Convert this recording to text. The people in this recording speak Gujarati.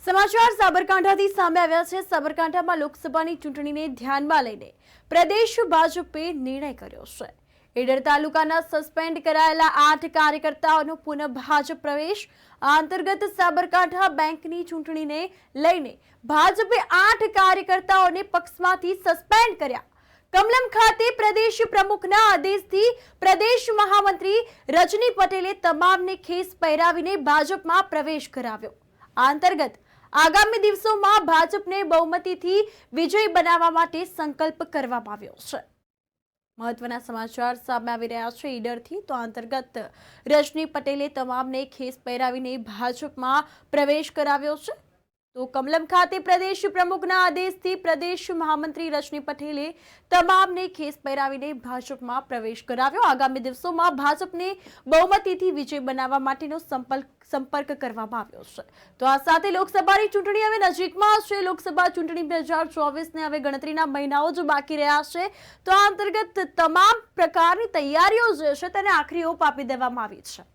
સમાચાર સાબરકાંઠાથી સામે આવ્યા છે। સાબરકાંઠામાં લોકસભાની ચૂંટણીને ધ્યાનમાં લઈને પ્રદેશ ભાજપે નિર્ણય કર્યો છે। ઈડર તાલુકાના સસ્પેન્ડ કરાયેલા 8 કાર્યકર્તાઓનો પુનઃ ભાજપ પ્રવેશ। આ અંતર્ગત સાબરકાંઠા બેંકની ચૂંટણીને લઈને ભાજપે 8 કાર્યકર્તાઓને પક્ષમાંથી સસ્પેન્ડ કર્યા। કમલમ ખાતે પ્રદેશ પ્રમુખના આદેશથી પ્રદેશ મહામંત્રી રજની પટેલે તમામને ખેસ પહેરાવીને ભાજપમાં પ્રવેશ કરાવ્યો। આ અંતર્ગત આગામી દિવસોમાં ભાજપને બહુમતીથી વિજય બનાવવા માટે સંકલ્પ કરવામાં આવ્યો છે। મહત્વના સમાચાર સામે આવી રહ્યા છે ઈડરથી। તો અંતર્ગત રજની પટેલે તમામને ખેસ પહેરાવીને ભાજપમાં પ્રવેશ કરાવ્યો છે। તો કમલમ ખાતે પ્રદેશ પ્રમુખના આદેશથી પ્રદેશ મહામંત્રી રજની પટેલે તમામને ખેસ પહેરાવીને ભાજપમાં પ્રવેશ કરાવ્યો। આગામી દિવસોમાં ભાજપને બહુમતીથી વિજય બનાવવા માટેનો સંપર્ક કરવામાં આવ્યો છે। તો આ સાથે લોકસભાની ચૂંટણી હવે નજીકમાં છે। લોકસભા ચૂંટણી 2024 ને હવે ગણતરીના મહિનાઓ જ બાકી રહ્યા છે। તો આ અંતર્ગત તમામ પ્રકારની તૈયારીઓ જે છે તેને આખરી ઓપ આપી દેવામાં આવી છે।